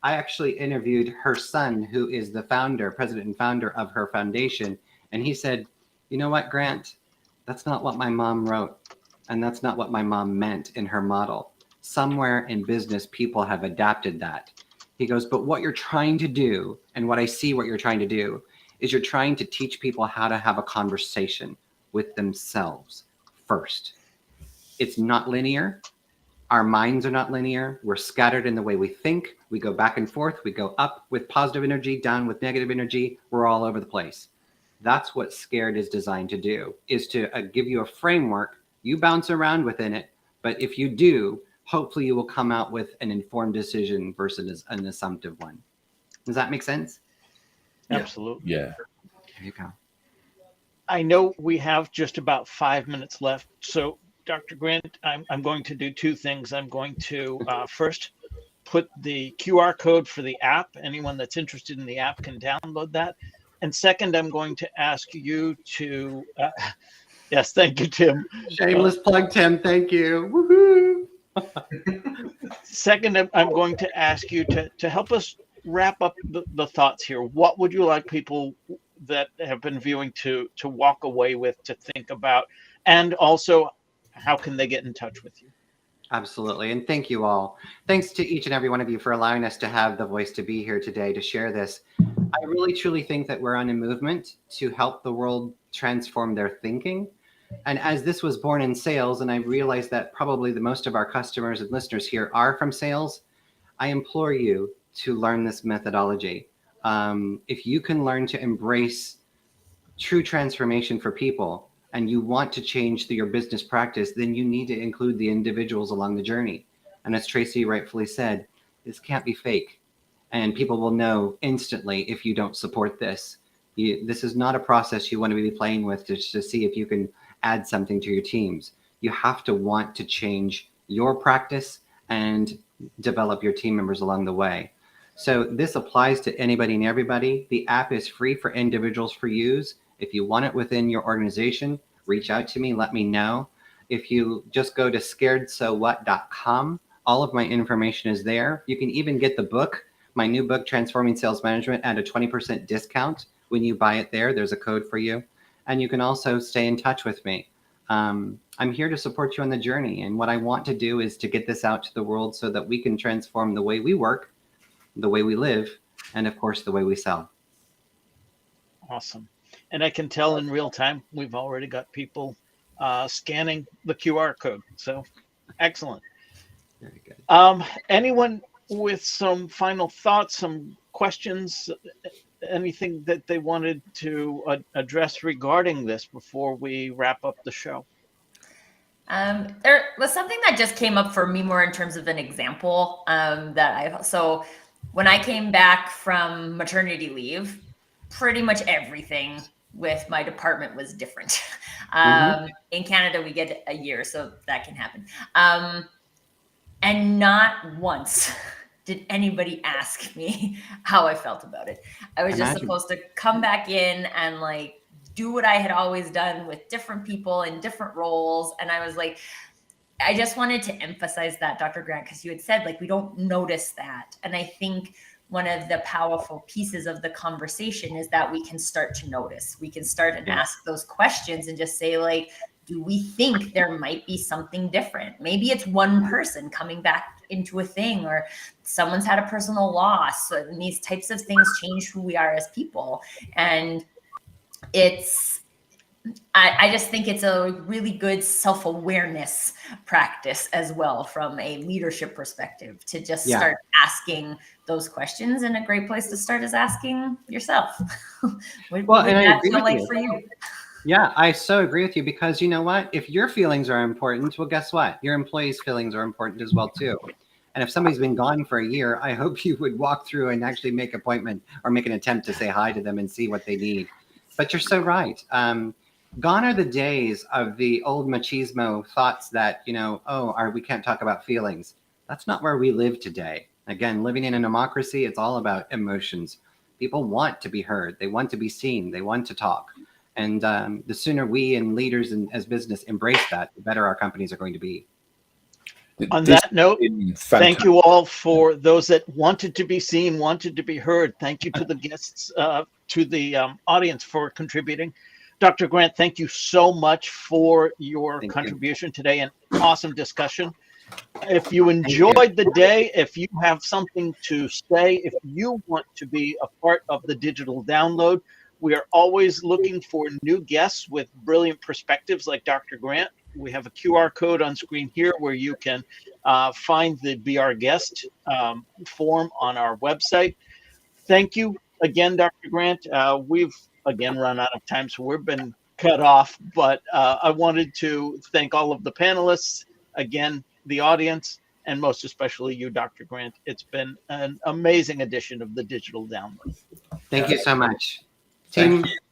I actually interviewed her son, who is the president and founder of her foundation, and he said, you know what, Grant? That's not what my mom wrote, and that's not what my mom meant in her model. Somewhere in business, people have adapted that. He goes, but what you're trying to do, and what I see what you're trying to do, is you're trying to teach people how to have a conversation with themselves first. It's not linear. Our minds are not linear. We're scattered in the way we think. We go back and forth. We go up with positive energy, down with negative energy. We're all over the place. That's what Scared is designed to do, is to give you a framework. You bounce around within it. But if you do, hopefully you will come out with an informed decision versus an assumptive one. Does that make sense? Absolutely. Yeah. There you go. I know we have just about 5 minutes left. So, Dr. Grant, I'm going to do two things. I'm going to first put the QR code for the app. Anyone that's interested in the app can download that. And second, I'm going to ask you to, yes, thank you, Tim. Shameless plug, Tim. Thank you. Woohoo! Second, I'm going to ask you to help us wrap up the thoughts here. What would you like people that have been viewing to walk away with, to think about, and also how can they get in touch with you? Absolutely. And thank you all. Thanks to each and every one of you for allowing us to have the voice to be here today to share this. I really truly think that we're on a movement to help the world transform their thinking. And as this was born in sales, and I realize that probably the most of our customers and listeners here are from sales, I implore you to learn this methodology. If you can learn to embrace true transformation for people, and you want to change your business practice, then you need to include the individuals along the journey. And as Tracy rightfully said, this can't be fake. And people will know instantly if you don't support this. This is not a process you want to be playing with to see if you can add something to your teams. You have to want to change your practice and develop your team members along the way. So this applies to anybody and everybody. The app is free for individuals for use. If you want it within your organization, reach out to me, let me know. If you just go to scaredsowhat.com, all of my information is there. You can even get the book, my new book, Transforming Sales Management, at a 20% discount when you buy it there. There's a code for you. And you can also stay in touch with me. I'm here to support you on the journey. And what I want to do is to get this out to the world so that we can transform the way we work, the way we live, and of course, the way we sell. Awesome. And I can tell in real time, we've already got people scanning the QR code. So excellent. Very good. Anyone with some final thoughts, some questions, anything that they wanted to address regarding this before we wrap up the show? There was something that just came up for me more in terms of an example so when I came back from maternity leave, pretty much everything with my department was different. In Canada, we get a year, so that can happen. And not once did anybody ask me how I felt about it. I was just supposed to come back in and like do what I had always done with different people in different roles. And I was like, I just wanted to emphasize that, Dr. Grant, because you had said like we don't notice that. And I think one of the powerful pieces of the conversation is that we can start to notice. We can start and ask those questions and just say like, do we think there might be something different? Maybe it's one person coming back into a thing, or someone's had a personal loss. And these types of things change who we are as people. And I just think it's a really good self-awareness practice as well from a leadership perspective to just start asking those questions. And a great place to start is asking yourself. What would that feel like for you? Yeah, I so agree with you, because you know what? If your feelings are important, well, guess what? Your employees' feelings are important as well, too. And if somebody's been gone for a year, I hope you would walk through and actually make an appointment or make an attempt to say hi to them and see what they need. But you're so right. Gone are the days of the old machismo thoughts that, we can't talk about feelings. That's not where we live today. Again, living in a democracy, it's all about emotions. People want to be heard. They want to be seen. They want to talk. And the sooner we and leaders as business embrace that, the better our companies are going to be. On that note, thank you all for those that wanted to be seen, wanted to be heard. Thank you to the guests, to the audience for contributing. Dr. Grant, thank you so much for your contribution today. An awesome discussion. If you enjoyed the day, if you have something to say, if you want to be a part of the digital download, We are always looking for new guests with brilliant perspectives like Dr. Grant. We have a QR code on screen here where you can find the Be Our Guest form on our website. Thank you again, Dr. Grant. We've again run out of time, so we've been cut off, but I wanted to thank all of the panelists, again, the audience, and most especially you, Dr. Grant. It's been an amazing edition of the Digital Download. Thank you so much. Thank Team, you.